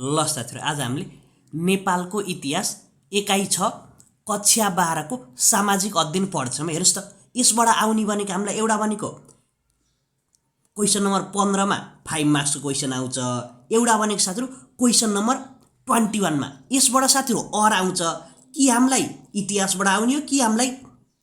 ल साथीहरु, आज हामीले नेपालको इतिहास एकाइ 6 कक्षा 12 को सामाजिक अध्ययन पढ्छौं। हेर्नुस् त, यसबाट आउने भनेको हामीलाई एउटा भनेको क्वेशन नम्बर 15 मा 5 मार्क्स को क्वेशन आउँछ। एउटा भनेको साथीहरु क्वेशन नम्बर 21 मा। यसबाट साथीहरु और आउँछ कि हामीलाई इतिहासबाट आउने हो कि हामीलाई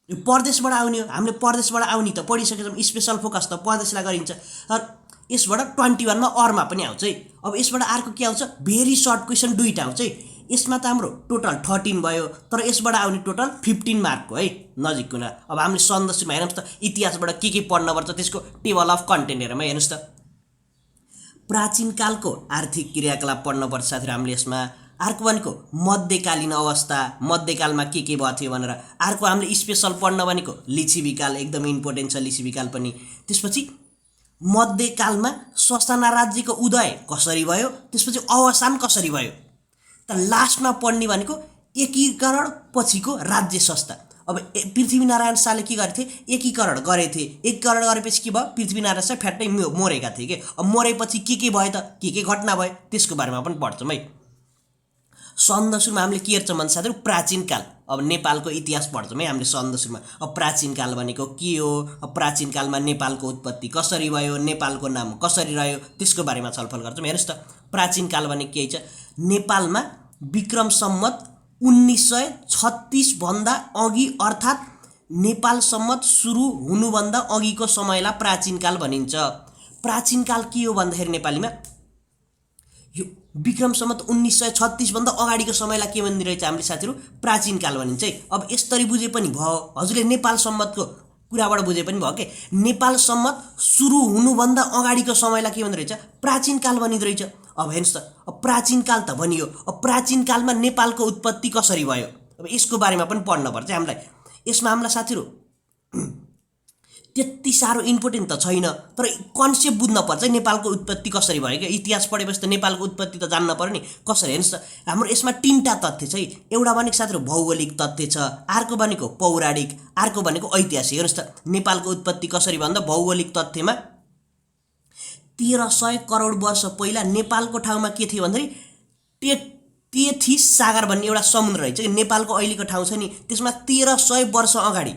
परदेशबाट आउने हो। हामीले परदेशबाट आउने त पढिसकेछौं, स्पेशल फोकस त परदेशलाई गरिन्छ। र यसबाट 21 मा अरमा पनि आउँछ है। अब यसबाट अर्को के आउँछ, भेरी सर्ट क्वेशन दुईटा आउँछ है। यसमा त हाम्रो टोटल 13 भयो, तर यसबाट आउने टोटल 15 मार्क हो है, नजिक कुरा। अब हामीले सन्दर्भमा हेर्नुस् त, इतिहासबाट के पढ्न पर्छ त्यसको टेबल अफ कन्टेन्ट हेरौँ है। हेर्नुस् त, प्राचीन कालको आर्थिक क्रियाकलाप पढ्न पर्छ साथीहरु हामीले यसमा। अर्को भनेको मध्यकालीन अवस्था, मध्यकालमा के भयो थियो भनेर। अर्को हामीले स्पेशल पढ्न भनेको लिच्छविकाल, एकदम इम्पोर्टेन्ट छ लिच्छविकाल पनि। त्यसपछि मध्यकालमा ससाना राज्यको उदय कसरी भयो, त्यसपछि अवसान कसरी भयो। त लास्टमा पढ्ने भनेको एकीकरण पछिको राज्य संस्था। अब पृथ्वीनारायण शाहले के गरेथे, एकीकरण गरेथे। एकीकरण गरेपछि के भयो, पृथ्वीनारायण शाह फ्याट्टै मरेका थिए के। अब मरेपछि के भयो त, के घटना भयो त्यसको बारेमा पनि पढ्छौं है। सन्ध सुरुमा हामीले के हेर्छौं भने साथीहरु प्राचीन काल। अब नेपालको इतिहास पढ्छौं है हामीले सन्ध सुरुमा। अब प्राचीन काल भनेको के हो, अब प्राचीन कालमा नेपालको उत्पत्ति कसरी भयो, नेपालको नाम कसरी रह्यो त्यसको बारेमा छलफल गर्छौं। हेर्नुस् त, प्राचीन काल भनेको के छ, नेपालमा विक्रम सम्वत 1936 भन्दा अघि अर्थात् नेपाल सम्वत सुरु हुनुभन्दा अघिको समयलाई प्राचीन काल भनिन्छ। प्राचीन काल के हो भन्दाखेरि नेपालीमा यो विक्रम सम्वत 1936 भन्दा अगाडिको समयलाई के भनिरहेछ हामीले साथीहरु, प्राचीन काल भनिन्छ है। अब यसरी बुझे पनि भयो, हजुरले नेपाल सम्वतको कुराबाट बुझे पनि भयो के। नेपाल सम्वत सुरु हुनुभन्दा अगाडिको समयलाई के भनिरहेछ, प्राचीन काल भनिरहेछ। अब हेर्नुस् त, अब प्राचीन काल त भनियो, अब प्राचीन कालमा नेपालको उत्पत्ति कसरी भयो, अब यसको बारेमा पनि पढ्न पर्छ हामीलाई। यसमा हामीलाई साथीहरु त्यति साह्रो इम्पोर्टेन्ट त छैन, तर कन्सेप्ट बुझ्न पर्छ नेपालको उत्पत्ति कसरी भयो के। इतिहास पढेपछि त नेपालको उत्पत्ति त जान्न पर्यो नि कसरी। हेर्नुस् त, हाम्रो यसमा 3टा तथ्य छ है। एउटा भनेको साथीहरु भौगोलिक तथ्य छ, अर्को भनेको पौराणिक, अर्को भनेको ऐतिहासिक। हेर्नुस् त, नेपालको उत्पत्ति कसरी भन्दा भौगोलिक तथ्यमा 1300 करोड वर्ष पहिला नेपालको ठाउँमा के थियो भन्दाखेरि तेथिस सागर भन्ने एउटा समुद्र रहेछ कि। नेपालको अहिलेको ठाउँ छ नि त्यसमा 1300 वर्ष अगाडि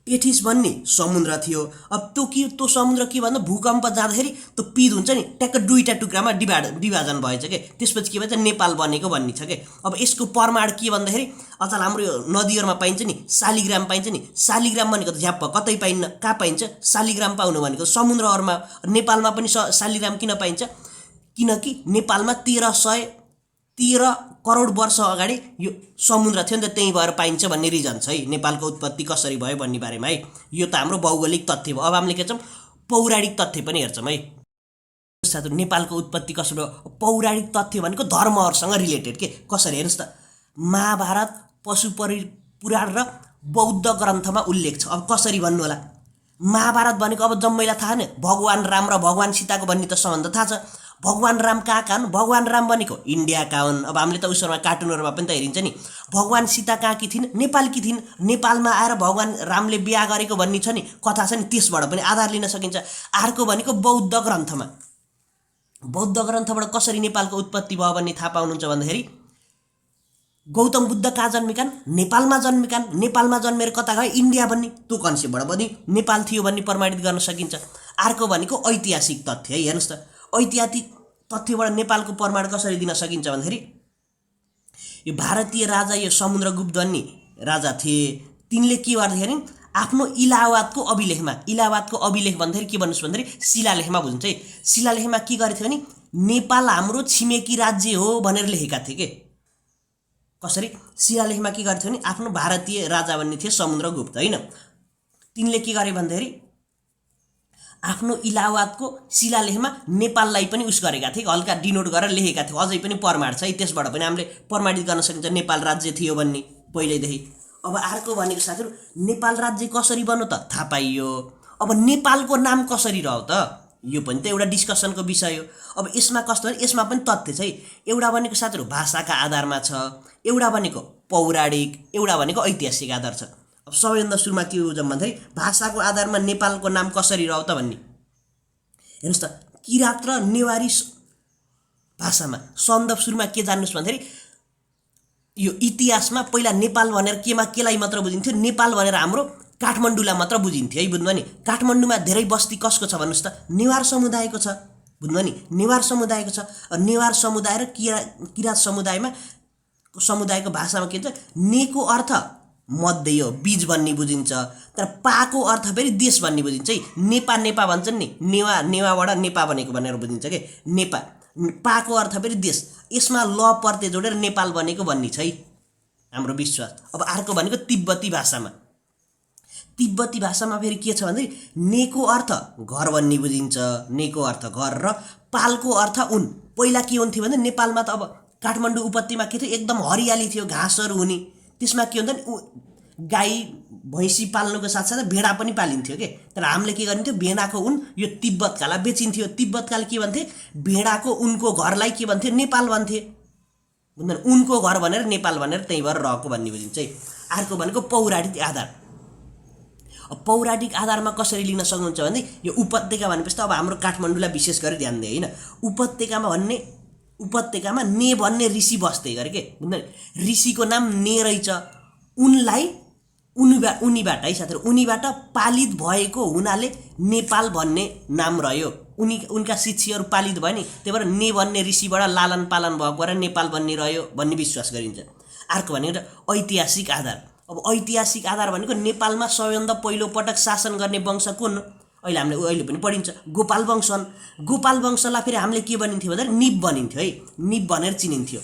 तेथिस भन्ने समुद्र थियो। अब त्यो समुद्र के भन्दा भूकम्प जाँदाखेरि त्यो पिद हुन्छ नि, ट्याक्क दुईटा टुक्रामा विभाजन भएछ के। त्यसपछि के भन्छ, नेपाल बनेको भन्ने छ के। अब यसको प्रमाण के भन्दाखेरि अचल हाम्रो यो नदीहरुमा पाइन्छ नि, शालिग्राम पाइन्छ नि। शालिग्राम भनेको त झ्याप्प कतै पाइन्न, कहाँ पाइन्छ, शालिग्राम पाउनु भनेको समुद्रहरुमा। नेपालमा पनि शालिग्राम किन पाइन्छ, किनकि नेपालमा 1313 करोड वर्ष अगाडि यो समुद्र थियो नि त, त्यही भएर पाइन्छ भन्ने रिजन छ है। नेपालको उत्पत्ति कसरी भयो भन्ने बारेमा है। यो त हाम्रो भौगोलिक तथ्य भयो। अब हामीले के छौं, पौराणिक तथ्य पनि हेर्छौं है। साथीहरु नेपालको उत्पत्ति कसरी भयो, पौराणिक तथ्य भनेको धर्महरुसँग रिलेटेड के। कसरी हेर्नुस् त, महाभारत, पशुपुराण र बौद्ध ग्रन्थमा उल्लेख छ। अब कसरी भन्नु होला, महाभारत भनेको अब जम्मैलाई थाहा नै, भगवान राम र भगवान सीताको भन्ने त सम्बन्ध थाहा छ। भगवान राम कहाँका हुन्, भगवान राम भनेको इन्डियाका हुन्। अब हामीले त उसमा कार्टुनहरुमा पनि त हेरिन्छ नि। भगवान सीता कहाँकी थिइन्, नेपालकी थिइन्। नेपालमा आएर भगवान रामले बिहा गरेको भन्ने छ नि, कथा छ नि, त्यसबाट पनि आधार लिन सकिन्छ। अर्को भनेको बौद्ध ग्रन्थमा, बौद्ध ग्रन्थबाट कसरी नेपालको उत्पत्ति भयो भन्ने थाहा पाउनुहुन्छ भन्दाखेरि गौतम बुद्ध कहाँ जन्मेका, नेपालमा जन्मेका। नेपालमा जन्मेर कता गए, इन्डिया भन्ने त्यो कन्सेप्टबाट पनि नेपाल थियो भन्ने प्रमाणित गर्न सकिन्छ। अर्को भनेको ऐतिहासिक तथ्य है। हेर्नुस् त, ऐतिहासिक तथ्यबाट नेपालको प्रमाण कसरी दिन सकिन्छ भन्दाखेरि यो भारतीय राजा यो समुद्रगुप्त भन्ने राजा थिए। तिनले के गर्थे नि, आफ्नो इलाहाबादको अभिलेखमा, इलाहाबादको अभिलेख भन्दाखेरि के भन्नुस् भन्दाखेरि शिलालेखमा बुझ्न्छ है। शिलालेखमा के गरेथे भने नेपाल हाम्रो छिमेकी राज्य हो भनेर लेखेका थिए के। कसरी, शिलालेखमा के गर्थे भने आफ्नो भारतीय राजा भन्ने थिए समुद्रगुप्त हैन। तिनले के गरे भन्दाखेरि आफ्नो इलाहाबादको शिलालेखमा नेपाललाई पनि उस गरेका थिए, हल्का डिनोट गरेर लेखेका थिए। अझै पनि प्रमाण छ है, त्यसबाट पनि हामीले प्रमाणित गर्न सकिन्छ नेपाल राज्य थियो भन्ने पहिल्यैदेखि। अब अर्को भनेको साथीहरु नेपाल राज्य कसरी बन्यो त थाहा पाइयो। अब नेपालको नाम कसरी रह्यो त, यो पनि त एउटा डिस्कसनको विषय हो। अब यसमा कस्तो हो, यसमा पनि तथ्य छ है। एउटा भनेको साथीहरु भाषाका आधारमा छ, एउटा भनेको पौराणिक, एउटा भनेको ऐतिहासिक आधार छ। अब सबैभन्दा सुरुमा के बुझौँ भन्दाखेरि भाषाको आधारमा नेपालको नाम कसरी रह्यो त भन्ने। हेर्नुस् त, किराँत र नेवारी भाषामा सन्दर्भ सुरुमा के जान्नुस् भन्दाखेरि यो इतिहासमा पहिला नेपाल भनेर केलाई मात्र बुझिन्थ्यो, नेपाल भनेर हाम्रो काठमाडौँलाई मात्र बुझिन्थ्यो है, बुझ्नु नि। काठमाडौँमा धेरै बस्ती कसको छ भन्नुहोस् त, नेवार समुदायको छ, बुझ्नु नि, नेवार समुदायको छ। नेवार समुदाय र किराँत समुदायको भाषामा के हुन्छ, नेको अर्थ मध्य हो, बीज भन्ने बुझिन्छ, तर पाको अर्थ फेरि देश भन्ने बुझिन्छ है। नेपा भन्छन् नि, नेवाबाट नेपा बनेको भनेर बुझिन्छ के, नेपा। पाको अर्थ फेरि देश, यसमा ल प्रत्यय जोडेर नेपाल बनेको भन्ने छ है हाम्रो विश्वास। अब अर्को भनेको तिब्बती भाषामा फेरि के छ भन्दाखेरि नेको अर्थ घर भन्ने बुझिन्छ, नेको अर्थ घर र पालको अर्थ उन। पहिला के हुन्थ्यो भने नेपालमा त अब काठमाडौँ उपत्यमा के थियो, एकदम हरियाली थियो, घाँसहरू हुने। त्यसमा के हुन्छ नि, गाई भैँसी पाल्नुको साथसाथै भेडा पनि पालिन्थ्यो के। तर हामीले के गरिन्थ्यो, भेडाको उन यो तिब्बतकालाई बेचिन्थ्यो। तिब्बतकाले के भन्थे, भेडाको उनको घरलाई के भन्थे, नेपाल भन्थे, बुझ्दैन, उनको घर भनेर नेपाल भनेर त्यही भएर रहेको भन्ने बुझिन्छ है। अर्को भनेको पौराणिक आधार। पौराणिक आधारमा कसरी लिन सक्नुहुन्छ भने यो उपत्यका भनेपछि त अब हाम्रो काठमाडौँलाई विशेष गरी ध्यान दिए होइन। उपत्यकामा ने भन्ने ऋषि बस्दै गरे के, बुझ्दैन, ऋषिको नाम ने रहेछ। उनीबाट है साथीहरू, उनीबाट पालित भएको हुनाले नेपाल भन्ने नाम रह्यो। उनका शिष्यहरू पालित भयो नि, त्यही भएर ने भन्ने ऋषिबाट लालन पालन भएको भएर नेपाल भन्ने रह्यो भन्ने विश्वास गरिन्छ। अर्को भनेको ऐतिहासिक आधार। अब ऐतिहासिक आधार भनेको नेपालमा सबैभन्दा पहिलो पटक शासन गर्ने वंश कुन, अहिले पनि पढिन्छ, गोपाल वंश। गोपाल वंशलाई फेरि हामीले के भनिन्थ्यो भन्दा निप भनिन्थ्यो है, निप भनेर चिनिन्थ्यो।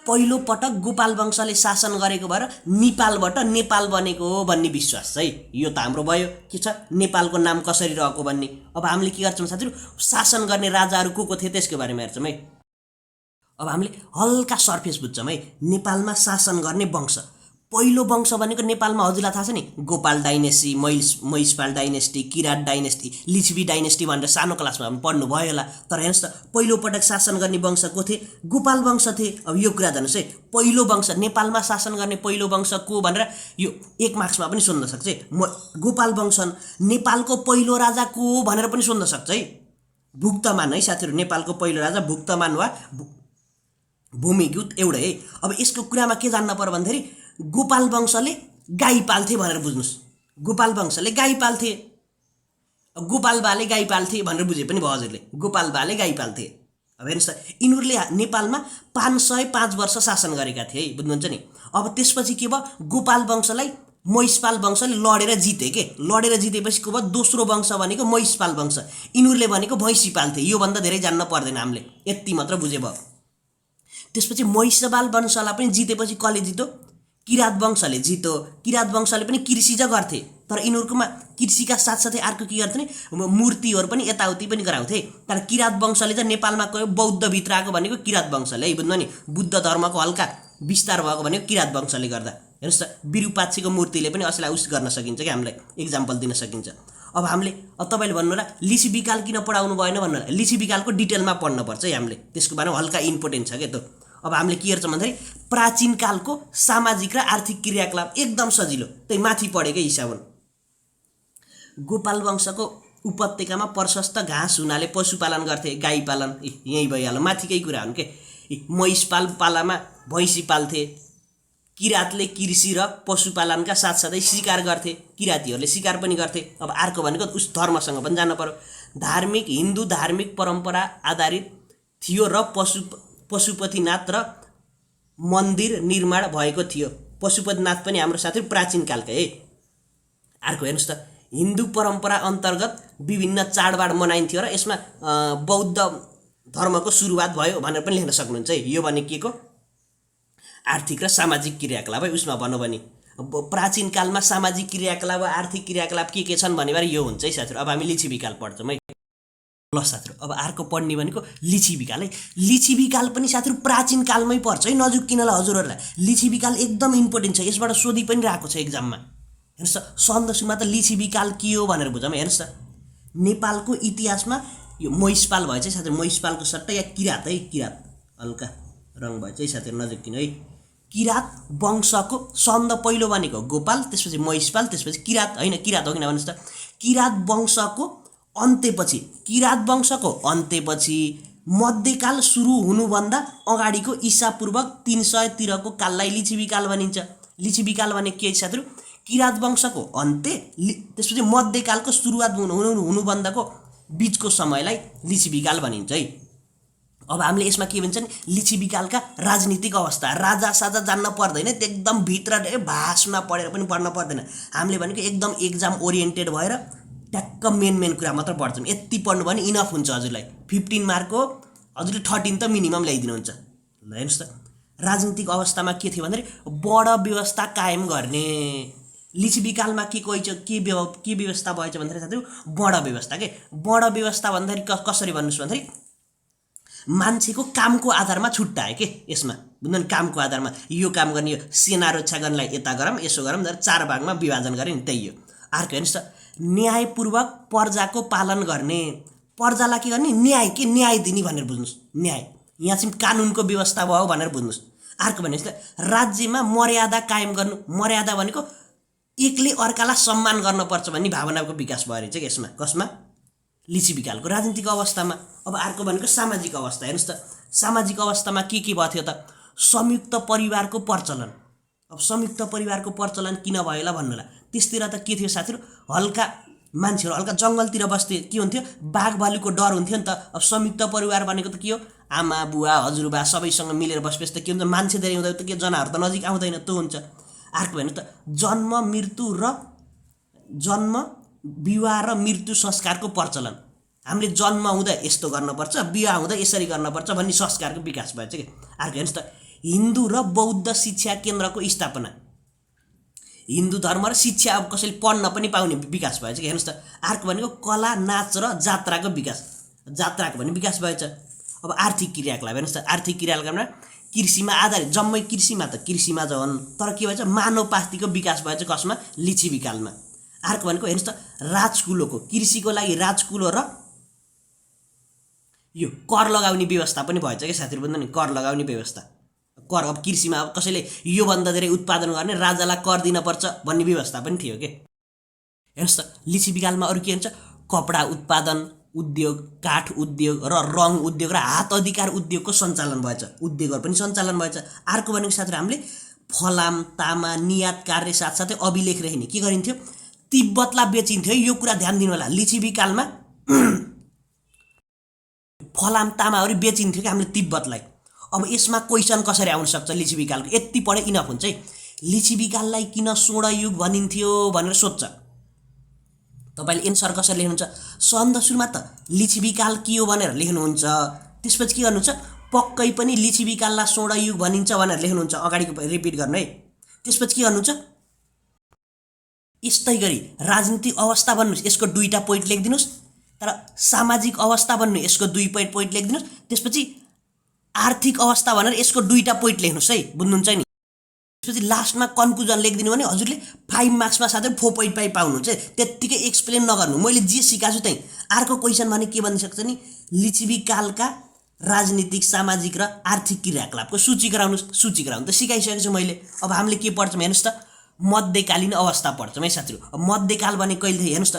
पहिलो पटक गोपाल वंशले शासन गरेको भएर नेपालबाट नेपाल बनेको हो भन्ने विश्वास है। यो त हाम्रो भयो के छ, नेपालको नाम कसरी रहेको भन्ने। अब हामीले के गर्छौँ साथीहरू, शासन गर्ने राजाहरू को थिए त्यसको बारेमा हेर्छौँ है। अब हामीले हल्का सर्फेस बुझ्छौँ है। नेपालमा शासन गर्ने वंश, पहिलो वंश भनेको नेपालमा हजुरलाई थाहा छ नि, Gopal dynasty, Mahishpal dynasty, Kirat dynasty, Licchavi dynasty भनेर सानो क्लासमा पढ्नु भयो होला। तर हेर्नुहोस् त, पहिलो पटक शासन गर्ने वंश को थिए, गोपाल वंश थिए। अब यो कुरा जानुहोस् है, पहिलो वंश नेपालमा शासन गर्ने पहिलो वंश को भनेर यो 1 मार्क्समा पनि सोध्न सक्छ है। गोपाल वंश। नेपालको पहिलो राजा को भनेर पनि सोध्न सक्छ है। भुक्तमान है साथीहरू, नेपालको पहिलो राजा भुक्तमान वा भूमिगुत एउटै है। अब यसको कुरामा के जान्न पर्यो भन्दाखेरि गोपाल वंशले गाई पाल्थे भनेर बुझ्नुहोस्। गोपाल वंशले गाई पाल्थे, गोपाल बाले गाई पाल्थे भनेर बुझे पनि भयो हजुरले, गोपाल बाले गाई पाल्थे। अब हेर्नुहोस् त, यिनीहरूले नेपालमा 505 वर्ष शासन गरेका थिए है, बुझ्नुहुन्छ नि। अब त्यसपछि के भयो, गोपाल वंशलाई महिषपाल वंशले लडेर जिते के। लडेर जितेपछि को भयो, दोस्रो वंश भनेको महिषपाल वंश। यिनीहरूले भनेको भैँसी पाल्थे। योभन्दा धेरै जान्न पर्दैन, हामीले यति मात्र बुझे भयो। त्यसपछि महिषपाल वंशलाई पनि जितेपछि कसले जित्यो, किरात वंशले जित्यो। किरात वंशले पनि कृषि चाहिँ गर्थे, तर यिनीहरूकोमा कृषिका साथसाथै अर्को के गर्थे नि, मूर्तिहरू पनि यताउति पनि गराउँथे। तर किरात वंशले चाहिँ नेपालमा गयो, बौद्ध भित्र आएको भनेको किरात वंशले है, बुझ्नु नि। बुद्ध धर्मको हल्का विस्तार भएको भनेको किरात वंशले गर्दा। हेर्नुहोस् त, विरूपाक्षीको मूर्तिले पनि असलाई उस गर्न सकिन्छ कि, हामीलाई इक्जाम्पल दिन सकिन्छ। अब तपाईँले भन्नु होला लिच्छविकाल किन पढाउनु भएन भन्नु होला। लिच्छविकालको डिटेलमा पढ्नुपर्छ है हामीले, त्यसको बारेमा हल्का इम्पोर्टेन्ट छ क्या त। अब हामीले के हेर्छौँ भन्दाखेरि प्राचीन कालको सामाजिक र आर्थिक क्रियाकलाप एकदम सजिलो, त्यही माथि पढेकै हिसाब हुन्। गोपाल वंशको उपत्यकामा प्रशस्त घाँस हुनाले पशुपालन गर्थे, गाई पालन यहीँ भइहाल्यो, माथिकै कुरा हुन् के। महिषपाल पालामा भैँसी पाल्थे। किरातले कृषि र पशुपालनका साथसाथै शिकार गर्थे, किरातीहरूले शिकार पनि गर्थे। अब अर्को भनेको उस धर्मसँग पनि जानु पर्यो। धार्मिक हिन्दू धार्मिक परम्परा आधारित थियो र पशुपतिनाथ र मन्दिर निर्माण भएको थियो। पशुपतिनाथ पनि हाम्रो साथी प्राचीन कालकै है। अर्को हेर्नुहोस् त, हिन्दू परम्परा अन्तर्गत विभिन्न चाडबाड मनाइन्थ्यो र यसमा बौद्ध धर्मको सुरुवात भयो भनेर पनि लेख्न सक्नुहुन्छ है। यो भने के को, आर्थिक र सामाजिक क्रियाकलाप है। उसमा भनौँ भने प्राचीन कालमा सामाजिक क्रियाकलाप वा आर्थिक क्रियाकलाप के छन् भनेर यो हुन्छ है साथीहरू। अब हामी लिच्छविकाल पढ्छौँ है। ल साथीहरू, अब अर्को पढ्ने भनेको लिच्छविकाल है। लिच्छविकाल पनि साथीहरू प्राचीन कालमै पर्छ है, नजुक किनला हजुरहरूलाई। लिच्छविकाल एकदम इम्पोर्टेन्ट छ, यसबाट सोधि पनि रहेको छ एक्जाममा। हेर्नुहोस् त, सन्दर्भमा त लिच्छविकाल के हो भनेर बुझौँ। हेर्नुहोस् त, नेपालको इतिहासमा यो महिषपाल भएछ साथीहरू, महिषपालको सट्टा या किरात है, किरात हल्का रङ भएछ है साथीहरू, नजिक किन है। किरात वंशको सन्द पहिलो भनेको गोपाल, त्यसपछि महिषपाल, त्यसपछि किरात होइन, किरात हो किन भन्नुहोस् त। किरात वंशको अन्त्यपछि मध्यकाल सुरु हुनुभन्दा अगाडिको ईसापूर्व 300 तिरको काललाई लिच्छवी काल भनिन्छ। लिच्छवी काल भने के साथीहरु? किरात वंशको अन्त्य त्यसपछि मध्यकालको सुरुवात हुनुभन्दाको बीचको समयलाई लिच्छवी काल भनिन्छ है। अब हामीले यसमा के भन्छ नि लिच्छवी कालका राजनीतिक अवस्था राजा साजा जान्न पर्दैन, त्यो एकदम भित्र भाषमा पढेर पनि पढ्न पर्दैन। हामीले भनेको एकदम एक्जाम ओरिएन्टेड भएर ट्याक्क मेन कुरा मात्र पढ्छौँ। यति पढ्नु भने इनफ हुन्छ हजुरलाई। 15 मार्कको हजुरले 13 त मिनिमम ल्याइदिनुहुन्छ। ल हेर्नुस् त राजनीतिक अवस्थामा के थियो भन्दाखेरि बड व्यवस्था कायम गर्ने। लिच्छवी कालमा के व्यवस्था भएछ भन्दाखेरि साथीहरु बड व्यवस्था के बड व्यवस्था भन्दाखेरि कसरी भन्नुस् भन्दाखेरि मान्छेको कामको आधारमा छुट्टाए के यसमा बुझ्नु कामको आधारमा यो काम गर्ने, यो सेना रक्षा गर्नलाई यता गरम यसो गरम 4 भागमा विभाजन गरे नि त्यही हो। अर्को हेर्नुस् त न्यायपूर्वक प्रजाको पालन गर्ने। प्रजालाई के गर्ने न्याय के न्याय दिने भनेर बुझ्नुस्। न्याय यहाँ चाहिँ कानुनको व्यवस्था भयो भनेर बुझ्नुस्। अर्को भनेस् त राज्यमा मर्यादा कायम गर्नु। मर्यादा भनेको एकले अर्कालाई सम्मान गर्नुपर्छ भन्ने भावनाको विकास भयो रहेछ यसमा। कसमा? लिच्छवी कालको राजनीतिक अवस्थामा। अब अर्को भनेको सामाजिक अवस्था। हेर्नुस् त सामाजिक अवस्थामा के भयो थियो त संयुक्त परिवारको प्रचलन। अब संयुक्त परिवारको प्रचलन किन भयो होला भन्नुला। त्यसतिर त के थियो साथीहरु हल्का मान्छेहरु हल्का जंगलतिर बस्थे के हुन्थ्यो बाघ भालुको डर हुन्थ्यो नि त। अब संयुक्त परिवार भनेको त के हो आमा बुवा हजुरबा सबैसँग मिलेर बसेपछि त के हुन्छ मान्छे धेरै हुँदा त के जनावर त नजिक आउँदैन त्यो हुन्छ। अर्को भने त जन्म विवाह र मृत्यु संस्कारको प्रचलन। हामीले जन्म हुँदा यस्तो गर्नुपर्छ विवाह हुँदा यसरी गर्नुपर्छ भन्ने संस्कारको विकास भएछ के। अर्को हेर्नुस् त हिन्दू र बौद्ध शिक्षा केन्द्रको स्थापना। हिन्दू धर्म र शिक्षा अब कसैले पढ्न पनि पाउने विकास भएछ के। हेर्नुस् त अर्को भनेको कला नाच र जात्राको विकास। जात्राको पनि विकास भएछ। अब आर्थिक क्रियाकलाप हेर्नुस् त आर्थिक क्रियाकलापमा कृषिमा आधारित जम्मै कृषिमा त कृषिमा झन् तर के भएछ मानवपास्तिको विकास भएछ कसमा लिच्छवी कालमा। अर्को भनेको हेर्नुस् त राजकुलोको कृषिको लागि राजकुलो र यो कर लगाउने व्यवस्था पनि भएछ के साथीहरु बुझ्नु नि कर लगाउने व्यवस्था। कर अब कृषिमा अब कसैले यो भन्दा धेरै उत्पादन गर्ने राजालाई कर दिन पर्छ भन्ने व्यवस्था पनि थियो के। हेर्नुस् त लिच्छवी कालमा अरु के हुन्छ कपडा उत्पादन उद्योग काठ उद्योग र रङ उद्योग र हात अधिकार उद्योगको सञ्चालन भएछ। उद्योगहरु पनि सञ्चालन भएछ। अर्को भनेको साथीहरु हामीले फलाम तामा निर्यात कार्य साथसाथै अभिलेख लेख्ने के गरिन्थ्यो तिब्बतलाई बेचिन्थ्यो। यो कुरा ध्यान दिनु होला लिच्छवी कालमा फलाम तामाहरु बेचिन्थ्यो कि हामीले तिब्बतलाई। अब यसमा क्वेशन कसरी आउन सक्छ लिच्छवी कालको यति पढे इनफ हुन्छ है। लिच्छवी काललाई किन स्वर्ण युग भनिन्थ्यो भनेर सोध्छ तपाईले एन्सर कसरी लेख्नुहुन्छ सन्द सुरुमा त लिच्छवी काल के हो भनेर लेख्नुहुन्छ। त्यसपछि के गर्नुहुन्छ पक्कै पनि लिच्छवी काललाई स्वर्ण युग भनिन्छ भनेर लेख्नुहुन्छ। अगाडिको रिपिट गर्नु है। त्यसपछि के गर्नुहुन्छ यस्तै गरी राजनीतिक अवस्था भन्नुस् यसको 2टा पोइन्ट लेखिदिनुस् तर सामाजिक अवस्था भन्नु यसको 2 पोइन्ट लेखिदिनुस्। त्यसपछि आर्थिक अवस्था भनेर यसको 2टा पोइन्ट लेख्नुस् है बुझ्नुहुन्छ नि। त्यसपछि लास्टमा कन्क्लुजन लेखिदिनु भने हजुरले 5 मार्क्समा साथै 4.5 पाउनुहुन्छ। त्यतिकै एक्सप्लेन नगर्नु मैले जे सिकाछु त्यही। अर्को क्वेशन भने के भन्न सक्छ नि लिच्छवी कालका राजनीतिक सामाजिक र आर्थिक क्रियाकलापको सूची गराउनुस्। सूची गराउनु त सिकाइसकेको छु मैले। अब हामीले के पढ्छौं हेर्नुस् त मध्यकालीन अवस्था पढ्छौं है साथीहरु। अब मध्यकाल भने कहिले थियो हेर्नुस् त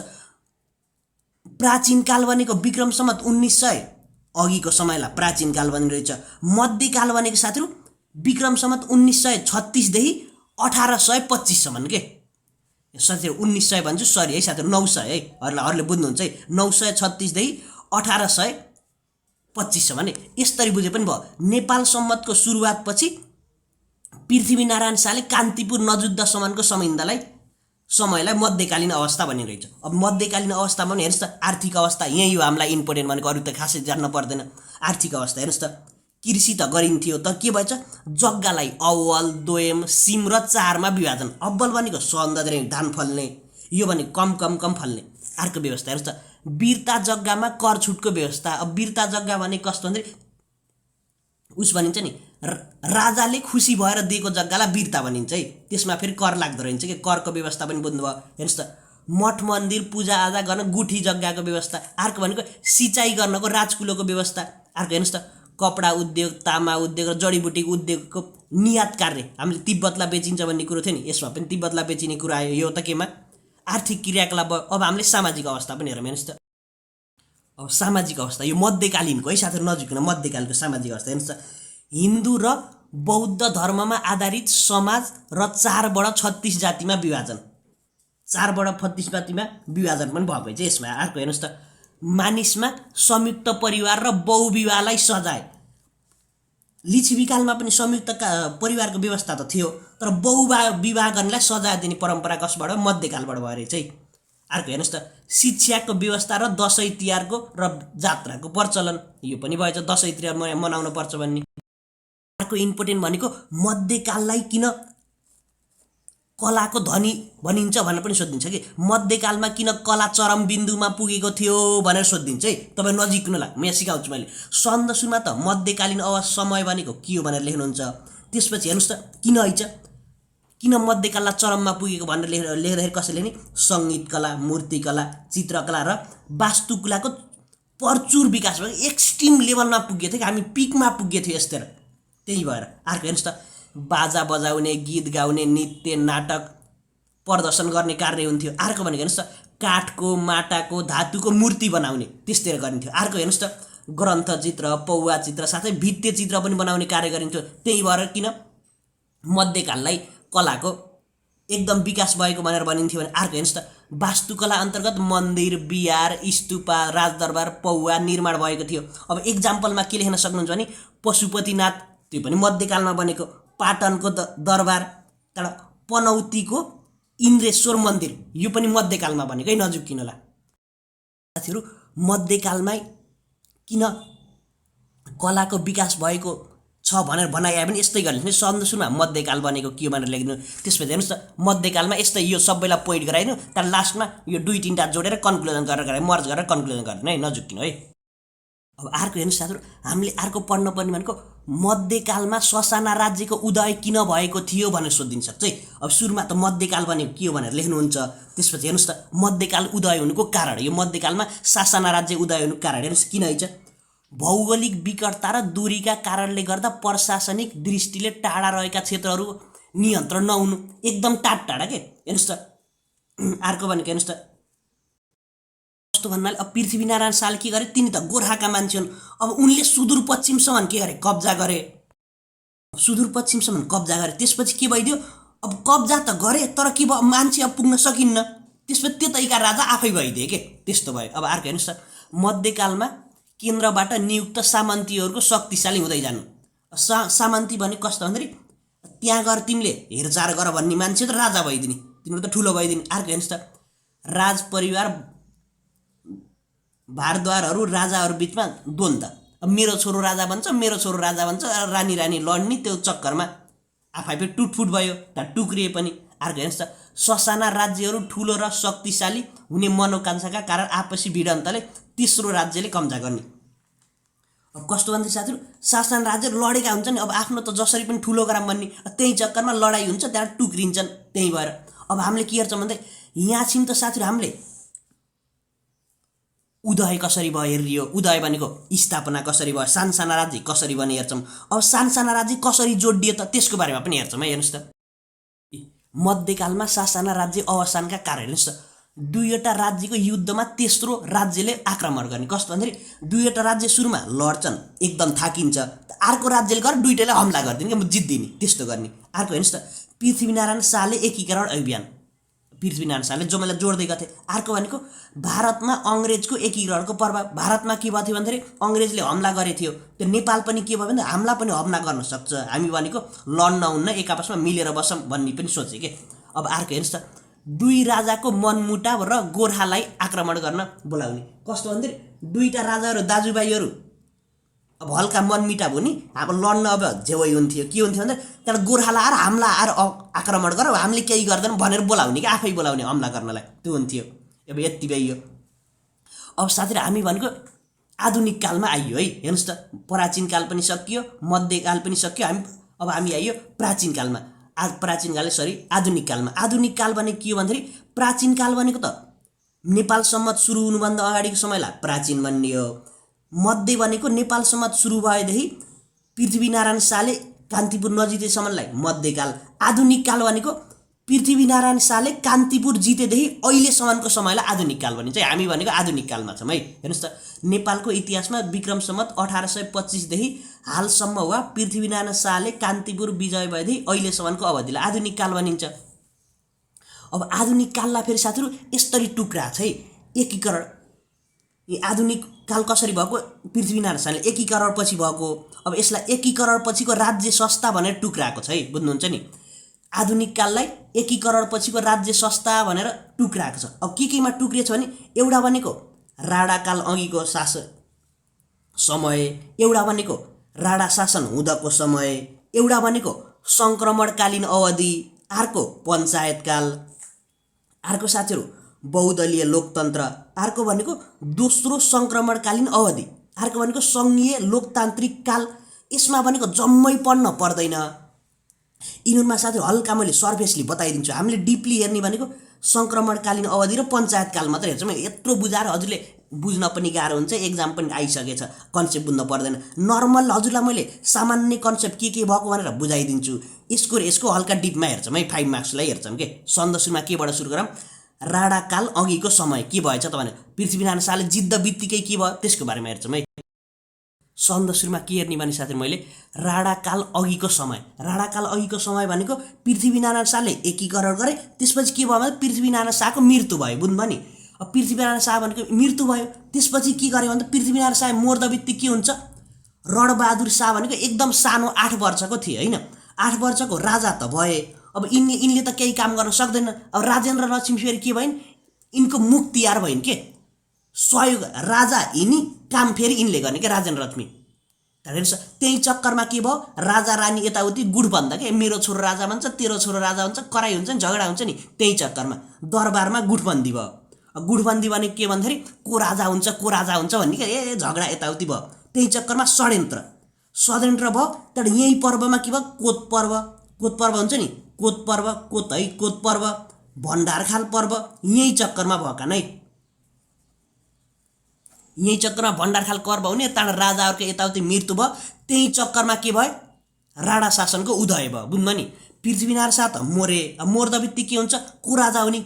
प्राचीन काल भनेको विक्रम सम्वत 1900 अघिको समयलाई प्राचीन काल भनिरहेछ। मध्यकाल भनेको साथीहरु विक्रम सम्वत 1936 देखि 1825 सम्म के साथीहरु 1900 भन्छु सरी है साथीहरु 900 है अरूले बुझ्नुहुन्छ है 936 देखि 1825 सम्म नि यसरी बुझे पनि भयो। नेपाल सम्वतको सुरुवात पछि पृथ्वीनारायण शाहले कान्तिपुर नजुद्धसम्मको समयलाई मध्यकालीन अवस्था भनिरहेछ। अब मध्यकालीन अवस्था भने हेर्नुस् त आर्थिक अवस्था यही हो हामीलाई इम्पोर्टेन्ट भनेको अरु त खासै जान्न पर्दैन। आर्थिक अवस्था हेर्नुस् त कृषि त गरिन्थ्यो तर के भएछ जग्गालाई अव्वल दोयम सिम र 4 मा विभाजन। अव्वल भनेको सौन्दर्य धान फल्ने यो भने कम फल्ने। अर्को व्यवस्था हेर्नुस् त वीरता जग्गामा कर छुटको व्यवस्था। अब वीरता जग्गा भने कस्तो भने उस भनिन्छ नि राजाले खुसी भएर दिएको जग्गालाई वीरता भनिन्छ है। त्यसमा फेरि कर लाग्दो रहन्छ के करको व्यवस्था पनि बुझ्नु भयो। हेर्नुस् त मठ मन्दिर पूजा आजा गर्न गुठी जग्गाको व्यवस्था। अर्को भनेको सिंचाइ गर्नको राजकुलोको व्यवस्था। अर्को हेर्नुस् त कपडा उद्योग तामा उद्योग र जडीबुटीको उद्योगको निर्यात कार्य हामीले तिब्बतलाई बेचिन्छ भन्ने कुरो थियो नि यसमा पनि तिब्बतलाई बेचिने कुरा आयो। यो त केमा आर्थिक क्रियाकलाप। अब हामीले सामाजिक अवस्था पनि हेरौँ हेर्नुस् त अब सामाजिक अवस्था यो मध्यकालीनको है साथीहरू, नजिकको मध्यकालको सामाजिक अवस्था हेर्नुहोस् त, हिन्दू र बौद्ध धर्ममा आधारित समाज र 4 36 जातिमा विभाजन, 4 जातिमा विभाजन पनि भएको छ यसमा। अर्को हेर्नुहोस् त, मानिसमा संयुक्त परिवार र बहुविवाहलाई सजाय। लिच्छवीकालमा पनि संयुक्त परिवारको व्यवस्था त थियो, तर बहुविवाह गर्नेलाई सजाय दिने परम्परा कसबाट? मध्यकालबाट भयो रहेछ है। अर्को हेर्नुहोस् त, शिक्षाको व्यवस्था र दसैँ तिहारको र जात्राको प्रचलन, यो पनि भएछ, दसैँ तिहार मनाउनु पर्छ भन्ने। अर्को इम्पोर्टेन्ट भनेको मध्यकाललाई किन कलाको धनी भनिन्छ भनेर पनि सोधिन्छ कि मध्यकालमा किन कला चरम बिन्दुमा पुगेको थियो भनेर सोधिन्छ है। तपाईँ नजिक्नुलाई म यहाँ सिकाउँछु मैले। सन्द सुरुमा त मध्यकालीन समय भनेको के हो भनेर लेख्नुहुन्छ। त्यसपछि हेर्नुहोस् त किन है किन मध्यकाललाई चरममा पुगेको भनेर लेख्दाखेरि कसैले नि सङ्गीत कला, मूर्तिकला, चित्रकला र वास्तुकलाको प्रचुर विकास भएको एक्सट्रिम लेभलमा पुगेको थियो कि हामी पिकमा पुगेको थियो यस्तै। त्यही भएर अर्को हेर्नुहोस् त, बाजा बजाउने, गीत गाउने, नृत्य नाटक प्रदर्शन गर्ने कार्य हुन्थ्यो। अर्को भनेको हेर्नुहोस् त, काठको, माटाको, धातुको मूर्ति बनाउने त्यस्तै गरिन्थ्यो। अर्को हेर्नुहोस् त, ग्रन्थ चित्र, पौवा चित्र साथै भित्ते चित्र पनि बनाउने कार्य गरिन्थ्यो। त्यही भएर किन मध्यकाललाई कलाको एकदम विकास भएको भनेर भनिन्थ्यो भने। अर्को हेर्नुहोस् त, वास्तुकला अन्तर्गत मन्दिर, बिहार, स्तूपा, राजदरबार, पौवा निर्माण भएको थियो। अब एक्जाम्पलमा के लेख्न सक्नुहुन्छ भने पशुपतिनाथ, त्यो पनि मध्यकालमा बनेको, पाटनको दरबार, त्यहाँबाट पनौतीको इन्द्रेश्वर मन्दिर, यो पनि मध्यकालमा बनेको है, नजिक किनला साथीहरू। मध्यकालमै किन कलाको विकास भएको छ भनेर भनाइ पनि यस्तै गर्ने सन्द सुरुमा मध्यकाल बनेको के भनेर लेख्नु। त्यसपछि हेर्नुहोस् त, मध्यकालमा यस्तै यो सबैलाई पोइन्ट गराइदिनु, तर लास्टमा यो 2-3टा जोडेर कन्क्लुजन गरेर गराइ, मर्ज गरेर कन्क्लुजन गरिदिनु है, नजिक किन है। अब अर्को हेर्नुहोस् साथीहरू, हामीले अर्को पढ्नुपर्ने भनेको मध्यकालमा ससाना राज्यको उदय किन भएको थियो भनेर सोधिन्छ है। अब सुरुमा त मध्यकाल भनेको के हो भनेर लेख्नुहुन्छ। त्यसपछि हेर्नुहोस् त, मध्यकाल उदय हुनुको कारण, यो मध्यकालमा सासाना राज्य उदय हुनुको कारण हेर्नुहोस् किन है। भौगोलिक विकटता र दूरीका कारणले गर्दा प्रशासनिक दृष्टिले टाढा रहेका क्षेत्रहरू नियन्त्रण नहुनु, एकदम टाढा के। हेर्नुहोस् त अर्को भनेको हेर्नुहोस् त, कस्तो भन्नाले अब पृथ्वीनारायण शाहले के गरे, तिनी त गोर्खाका मान्छे हुन्। अब उनले सुदूरपश्चिमसम्म के गरे, कब्जा गरे, सुदूरपश्चिमसम्म कब्जा गरे। त्यसपछि के भइदियो, अब कब्जा त गरे तर के भयो, मान्छे अब पुग्न सकिन्न। त्यसपछि त्यतैका राजा आफै भइदिए के, त्यस्तो भयो। अब अर्को हेर्नुहोस् त, मध्यकालमा केन्द्रबाट नियुक्त सामन्तीहरूको शक्तिशाली हुँदै जानु। सामन्ती भने कस्तो भन्दाखेरि त्यहाँ गएर तिमीले हेरचाह गर भन्ने मान्छे त राजा भइदिने, तिम्रो त ठुलो भइदिने। अर्को हेर्नुहोस् त, राज परिवार भारद्वारहरू राजाहरू बिचमा द्वन्द्व, अब मेरो छोरो राजा भन्छ, मेरो छोरो राजा भन्छ, रानी लड्ने, त्यो चक्करमा आफै टुटफुट भयो, त्यहाँ टुक्रिए पनि। अर्को हेर्नुहोस् त, ससाना राज्यहरू ठुलो र शक्तिशाली हुने मनोकांक्षाका कारण आपसी भिडन्तले तेस्रो राज्यले कब्जा गर्ने। अब कस्तो भन्दै साथीहरू, सासाना राज्य लडेका हुन्छन्, अब आफ्नो त जसरी पनि ठुलो गराम भन्ने, त्यही चक्करमा लडाइँ हुन्छ, त्यहाँ टुक्रिन्छन्। त्यही भएर अब हामीले के हेर्छौँ भन्दै, यहाँ छिन् त साथीहरू हामीले उदय कसरी भयो हेरियो, उदय भनेको स्थापना कसरी भयो, सानसाना राज्य कसरी बने हेर्छौँ। अब सानसाना राज्य कसरी जोडियो त त्यसको बारेमा पनि हेर्छौँ है। हेर्नुहोस् त, मध्यकालमा सासाना राज्य अवसानका कारण हेर्नुहोस् त, 2वटा राज्यको युद्धमा तेस्रो राज्यले आक्रमण गर्ने। कस्तो भन्दाखेरि 2वटा राज्य सुरुमा लड्छन्, एकदम थाकिन्छ, अर्को राज्यले गएर 2टैलाई हमला गरिदिने कि जित्दिने, त्यस्तो गर्ने। अर्को हेर्नुहोस् त, पृथ्वीनारायण शाहले एकीकरण अभियान, पृथ्वीनारायण शाहले जो मैले जोड्दै गएको थिएँ। अर्को भनेको भारतमा अङ्ग्रेजको एकीकरणको प्रभाव, भारतमा के भयो थियो भन्दाखेरि अङ्ग्रेजले हमला गरेको थियो, त्यो नेपाल पनि के भयो भने हमला पनि हमला गर्न सक्छ, हामी भनेको लड्न हुन्न, एक आपसमा मिलेर बसौँ भन्ने पनि सोचे के। अब अर्को हेर्नुहोस् त, 2 राजाको मनमुटाव र गोर्खालाई आक्रमण गर्न बोलाउने। कस्तो भन्दाखेरि 2टा राजाहरू दाजुभाइहरू अब हल्का मनमिटाव हुने, अब लड्न अब झेवै हुन्थ्यो, के हुन्थ्यो भन्दा त्यहाँ गोर्खालाई आएर हमला आएर आक्रमण गर, हामीले केही गर्दैन भनेर बोलाउने कि आफै बोलाउने हमला गर्नलाई, त्यो हुन्थ्यो। अब यति भयो। अब साथीहरू हामी भनेको आधुनिक कालमा आइयो है। हेर्नुहोस् त, प्राचीन काल पनि सकियो, मध्यकाल पनि सकियो, अब हामी आइयो प्राचीन कालमा। प्राचीन काल आधुनिक कालमा। आधुनिक काल भनेको के हो भन्दाखेरि प्राचीन काल भनेको त नेपाल सम्मत सुरु हुनुभन्दा अगाडिको समयलाई प्राचीन भन्ने हो। मध्य भनेको नेपाल सम्मत सुरु भएदेखि पृथ्वीनारायण शाहले कान्तिपुर नजिकैसम्मलाई मध्यकाल। आधुनिक काल भनेको पृथ्वीनारायण शाहले कान्तिपुर जितेदेखि अहिलेसम्मको समयलाई आधुनिक काल भनिन्छ। हामी भनेको आधुनिक कालमा छौँ है। हेर्नुहोस् त, नेपालको इतिहासमा विक्रम सम्वत 1825 देखि हालसम्म वा पृथ्वीनारायण शाहले कान्तिपुर विजय भएदेखि अहिलेसम्मको अवधिलाई आधुनिक काल भनिन्छ। अब आधुनिक काललाई फेरि साथीहरू यसरी टुक्रा छ है, एकीकरण। यी आधुनिक काल कसरी भएको? पृथ्वीनारायण शाहले एकीकरण पछि भएको। अब यसलाई एकीकरण पछिको राज्य संस्था भनेर टुक्राएको छ है, बुझ्नुहुन्छ नि। आधुनिक काललाई एकीकरण पछिको राज्य संस्था भनेर टुक्राएको छ। अब केमा टुक्रिएछ भने एउटा भनेको राणाकाल अघिको शासन समय, एउटा भनेको राणा शासन हुँदाको समय, एउटा भनेको सङ्क्रमणकालीन अवधि, अर्को पञ्चायतकाल, अर्को साथीहरू बहुदलीय लोकतन्त्र, अर्को भनेको दोस्रो सङ्क्रमणकालीन अवधि, अर्को भनेको सङ्घीय लोकतान्त्रिक काल। यसमा भनेको जम्मै पढ्न पर्दैन, यिनीहरूमा साथीहरू हल्का मैले सर्फेसली बताइदिन्छु। हामीले डिपली हेर्ने भनेको सङ्क्रमणकालीन अवधि र पञ्चायतकाल मात्रै हेर्छौँ। यत्रो बुझाएर हजुरले बुझ्न पनि गाह्रो हुन्छ, एक्जाम पनि आइसकेछ, कन्सेप्ट बुझ्न पर्दैन। नर्मल हजुरलाई मैले सामान्य कन्सेप्ट के भएको भनेर बुझाइदिन्छु। यसको हल्का डिपमा हेर्छौँ है, 5 मार्क्सलाई हेर्छौँ के। सन्द सुरुमा केबाट सुरु गरौँ? राणाकाल अघिको समय के भएछ त भने पृथ्वीनारायण शाहले जित्दा बित्तिकै के भयो त्यसको बारेमा हेर्छौँ है। सन्द सुरुमा के हेर्ने भने साथीहरू मैले राणाकाल अघिको समय, राणाकाल अघिको समय भनेको पृथ्वीनारायण शाहले एकीकरण गरे, त्यसपछि के भयो भने पृथ्वीनारायण शाहको मृत्यु भयो, बुझ्नुभयो नि। अब पृथ्वीनारायण शाह भनेको मृत्यु भयो, त्यसपछि के गर्यो भने पृथ्वीनारायण शाह मर्दा बित्तिकै के हुन्छ? रणबहादुर शाह भनेको एकदम सानो 8 वर्षको थिए होइन, 8 वर्षको राजा त भए। अब यिनले त केही काम गर्न सक्दैन। अब राजेन्द्र लक्ष्मी फेरि के भइन्? यिनको मुख्तियार भइन् के, सहयोग राजा यिनी, काम फेरि यिनले गर्ने के राजेन्द्र लक्ष्मी। हेर्नुहोस्, त्यही चक्करमा के भयो? राजा रानी यताउति गुठ भन्दा के, मेरो छोरो राजा भन्छ, तेरो छोरो राजा हुन्छ, कराई हुन्छ नि, झगडा हुन्छ नि। त्यही चक्करमा दरबारमा गुठबन्दी भयो। गुठबन्दी भनेको के भन्दाखेरि को राजा हुन्छ भन्ने के, झगडा यताउति भयो। त्यही चक्करमा षड्यन्त्र भयो। तर यही पर्वमा के भयो? कोत पर्व हुन्छ नि, कोत पर्व, भण्डारखाल पर्व यही चक्करमा भएका नै। यही चक्करमा भण्डारखाल पर्व हुने, त्यहाँबाट राजाहरूको यताउति मृत्यु भयो। त्यही चक्करमा के भयो? राणा शासनको उदय भयो, बुझ्नु नि। पृथ्वीनारायण शाह त मरे, मर्दा बित्तिकै के हुन्छ? को राजा हुने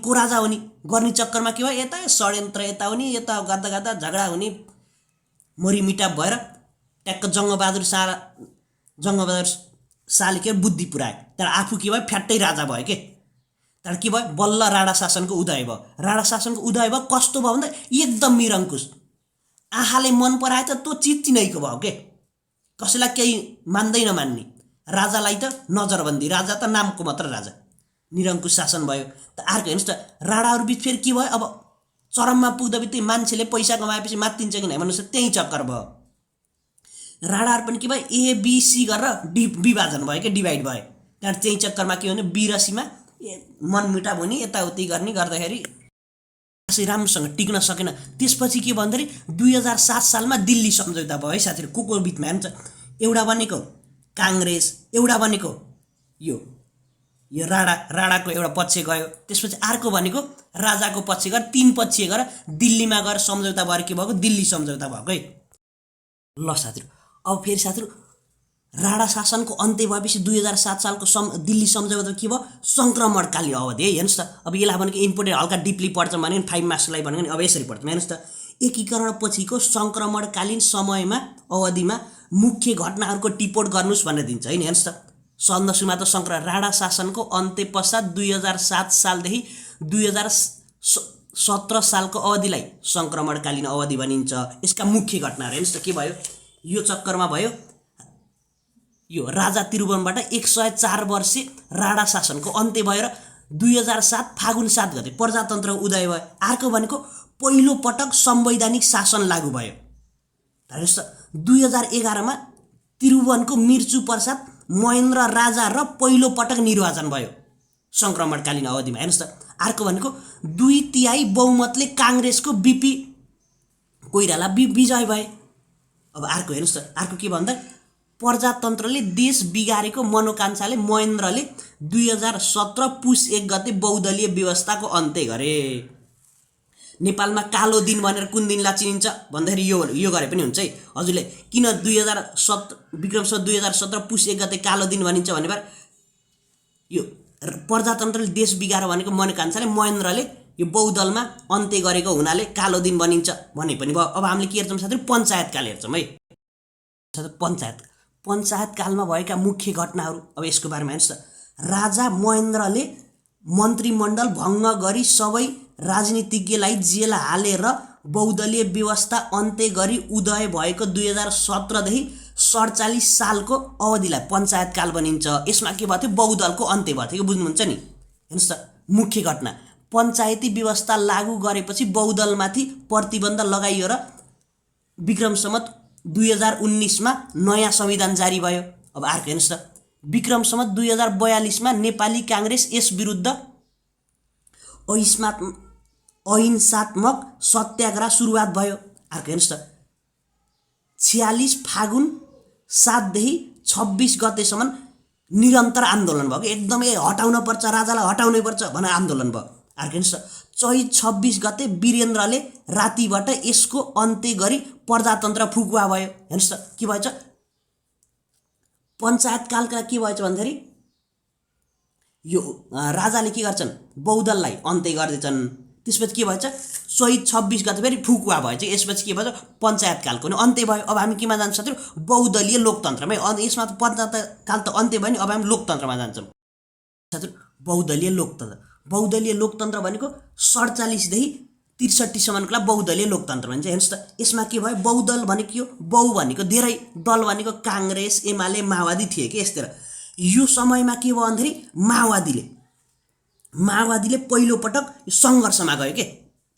गर्ने चक्करमा के भयो? यता षड्यन्त्र यता हुने, यता गर्दा झगडा हुने, मरिमिटाप भएर ट्याक्क जङ्गबहादुर शाहले के बुद्धि पुऱ्यायो। तर आफू के भयो? फ्याट्टै राजा भयो के। तर के भयो? बल्ल राणा शासनको उदय भयो। राणा शासनको उदय भयो कस्तो भयो भन्दा एकदम निरङ्कुश, आँखाले मन पराए त त्यो चित्तिनैको भयो के, कसैलाई केही मान्दै नमान्ने। राजालाई त नजरबन्दी, राजा त नामको मात्र राजा, निरङ्कुश शासन भयो। त अर्को हेर्नुहोस् त, राणाहरू बिच फेरि के भयो? अब चरममा पुग्दा बित्तिकै मान्छेले पैसा कमाएपछि मात्तिन्छ कि नै भन्नुहोस्, त्यही चक्कर भयो। राणाहरू पनि के भयो? ABC गरेर विभाजन भयो कि, डिभाइड भयो। त्यहाँबाट त्यही चक्करमा के भने बी र सीमा मनमुटाव हुने, यताउति गर्ने गर्दाखेरि राम्रोसँग टिक्न सकेन। त्यसपछि के भन्दाखेरि 2007 सालमा दिल्ली सम्झौता भयो है साथीहरू। को बिचमा हेर्नुहुन्छ, एउटा भनेको काङ्ग्रेस, एउटा भनेको यो राणाको एउटा पक्ष गयो, त्यसपछि अर्को भनेको राजाको पक्ष गएर 3 पक्षीय गरेर दिल्लीमा गएर सम्झौता भएर के भएको? दिल्ली सम्झौता भएको है। ल साथीहरू, अब फेरि साथीहरू राणा शासनको अन्त्य भएपछि 2007 सालको दिल्ली सम्झौता के भयो? सङ्क्रमणकालीन अवधि है। हेर्नुहोस् त, अब यसलाई भनेको इम्पोर्टेन्ट हल्का डिपली पढ्छौँ भने 5 मार्क्सलाई भनेको नि अब यसरी पढ्छौँ। हेर्नुहोस् त, एकीकरण पछिको सङ्क्रमणकालीन समयमा अवधिमा मुख्य घटनाहरूको टिपोट गर्नुहोस् भनेर दिन्छ होइन। हेर्नुहोस् त, सन्द सुरुमा त राणा शासनको अन्त्य पश्चात 2007 सालदेखि 2017 सालको अवधिलाई सङ्क्रमणकालीन अवधि भनिन्छ। यसका मुख्य घटनाहरू हेर्नुहोस् त के भयो? यो चक्करमा भयो, यो राजा त्रिभुवनबाट 104 वर्षे राणा शासनको अन्त्य भएर 2007 फागुन 7 गते प्रजातन्त्रको उदय भयो। अर्को भनेको पहिलो पटक संवैधानिक शासन लागू भयो। हेर्नुहोस् त, 2011 त्रिभुवनको मृत्यु पश्चात महेन्द्र राजा र पहिलो पटक निर्वाचन भयो सङ्क्रमणकालीन अवधिमा। हेर्नुहोस् त, अर्को भनेको 2/3 बहुमतले काङ्ग्रेसको बीपी कोइराला विजय भए। अब अर्को हेर्नुहोस् त, अर्को के भन्दा प्रजातन्त्रले देश बिगारेको मनोकांक्षाले महेन्द्रले 2017 पुस 1 गते बहुदलीय व्यवस्थाको अन्त्य गरे। नेपालमा कालो दिन भनेर कुन दिनलाई चिनिन्छ भन्दाखेरि यो गरे पनि हुन्छ है। हजुरले किन 2017 विक्रम सम्वत 2017 पुस 1 गते कालो दिन भनिन्छ भनेर यो प्रजातन्त्रले देश बिगार भनेको मनकांक्षाले महेन्द्रले यो बहुदलमा अन्त्य गरेको हुनाले कालो दिन बनिन्छ भने पनि भयो। अब हामीले के हेर्छौँ साथीहरु, पञ्चायतकाल हेर्छौँ है। पञ्चायतकालमा भएका मुख्य घटनाहरू अब यसको बारेमा हेर्नुस् त। राजा महेन्द्रले मन्त्रीमण्डल भङ्ग गरी सबै राजनीतिज्ञलाई जेल हालेर बहुदलीय व्यवस्था अन्त्य गरी उदय भएको 2017 देखि 47 सालको अवधिलाई पञ्चायतकाल भनिन्छ। यसमा के भयो थियो, बहुदलको अन्त्य भयो थियो, बुझ्नुहुन्छ नि। हेर्नुस् त, मुख्य घटना पञ्चायती व्यवस्था लागू गरेपछि बहुदलमाथि प्रतिबन्ध लगाइयो र विक्रम सम्वत 2019 मा नयाँ संविधान जारी भयो। अब अर्को हेर्नुस् त, विक्रम सम्वत 2042 मा नेपाली कांग्रेस यस विरुद्ध अहिंसात्मक सत्याग्रह सुरुवात भयो। अर्को हेर्नुस् त, 46 फागुन 7 देखि 26 गतेसम्म निरन्तर आन्दोलन भयो। एकदमै हटाउन पर्छ, राजालाई हटाउनै पर्छ भनेर आन्दोलन भयो। अर्को हेर्नुस् त, चैत 26 गते वीरेन्द्रले रातिबाट यसको अन्त्य गरी प्रजातन्त्र फुकुवा भयो। हेर्नुस् त के भएछ, पञ्चायतकालका के भएछ भन्दाखेरि यो राजाले के गर्छन्, बहुदललाई अन्त्य गर्दैछन्। त्यसपछि के भएछ, चैत 26 गते फेरि फुकुवा भएछ। यसपछि के भएछ, पञ्चायतकालको नि अन्त्य भयो। अब हामी केमा जान्छौँ साथीहरु, बहुदलीय लोकतन्त्रमै। यसमा त पञ्चायतकाल त अन्त्य भयो नि, अब हामी लोकतन्त्रमा जान्छौँ साथीहरु। बहुदलीय लोकतन्त्र भनेको 47 देखि 63 सम्मको बहुदलीय लोकतन्त्र भन्छ। हेर्नुस् त, यसमा के भयो, बहुदल भनेको के हो, बहु भनेको धेरै, दल भनेको कांग्रेस एमाले माओवादी थिए कि यस्तिर। यो समयमा के भयो भन्दाखेरि माओवादीले पहिलो पटक सङ्घर्षमा गयो के।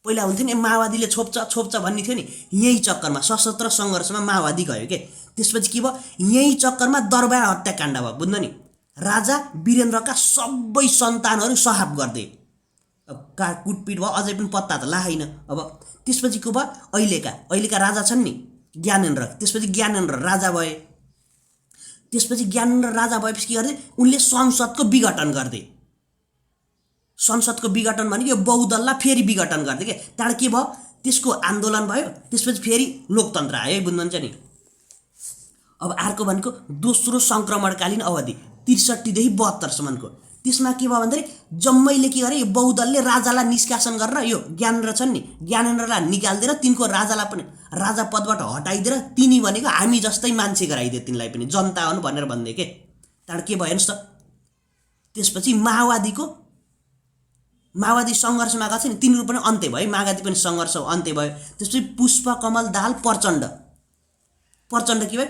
पहिला हुन्थ्यो नि माओवादीले छोप्छ भन्ने थियो नि, यही चक्करमा सशस्त्र सङ्घर्षमा माओवादी गयो के। त्यसपछि के भयो, यही चक्करमा दरबार हत्याकाण्ड भयो, बुझ्नु नि। राजा वीरेन्द्रका सबै सन्तानहरू सहाब गर्दै कुटपिट भयो, अझै पनि पत्ता त लागेन। अब त्यसपछि के भयो, अहिलेका राजा छन् नि ज्ञानेन्द्र, त्यसपछि ज्ञानेन्द्र राजा भए। त्यसपछि ज्ञानेन्द्र राजा भएपछि के गर्दै, उनले संसदको विघटन गर्दै। संसदको विघटन भनेको बहुदललाई फेरि विघटन गर्दै के। त्यहाँबाट के भयो, त्यसको आन्दोलन भयो, त्यसपछि फेरि लोकतन्त्र आयो है, बुझ्नुहुन्छ नि। अब अर्को भनेको दोस्रो सङ्क्रमणकालीन अवधि 63 देखि 72 सम्मको। त्यसमा के भयो भन्दाखेरि जम्मैले के गरे, यो बहुदलले राजालाई निष्कासन गरेर यो ज्ञानेन्द्र छन् नि, ज्ञानेन्द्रलाई निकालिदिएर तिनको राजालाई पनि राजा पदबाट हटाइदिएर तिनी भनेको हामी जस्तै मान्छे गराइदिए, तिनलाई पनि जनता हुनु भनेर भन्दै के। त्यहाँबाट के भयो हेर्नुस् त, त्यसपछि माओवादी सङ्घर्षमा गएको छ नि, तिनीहरू पनि अन्त्य भयो, माओवादी पनि सङ्घर्ष अन्त्य भयो। त्यसपछि पुष्पकमल दाहाल प्रचण्ड के भयो,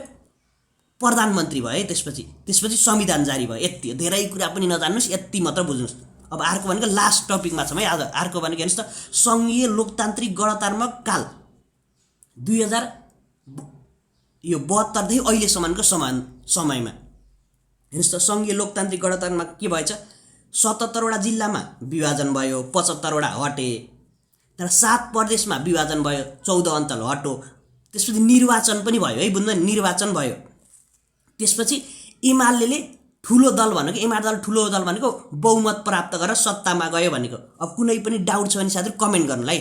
प्रधानमन्त्री भयो है। त्यसपछि संविधान जारी भयो। यति धेरै कुरा पनि नजान्नुस्, यति मात्र बुझ्नुस्। अब अर्को भनेको लास्ट टपिकमा छौँ है आज। अर्को भनेको हेर्नुस् त, सङ्घीय लोकतान्त्रिक गणतन्त्रक काल 2072 देखि अहिलेसम्मको समयमा हेर्नुस् त, सङ्घीय लोकतान्त्रिक गणतन्त्रमा के भएछ, 77 वटा जिल्लामा विभाजन भयो, 75 वटा हटे। तर 7 प्रदेशमा विभाजन भयो, 14 अञ्चल हटो। त्यसपछि निर्वाचन पनि भयो है, बुझ्नु, निर्वाचन भयो। त्यसपछि एमाले ठुलो दल भनेको बहुमत प्राप्त गरेर सत्तामा गयो भनेको। अब कुनै पनि डाउट छ भने साथीहरु कमेन्ट गर्नुलाई।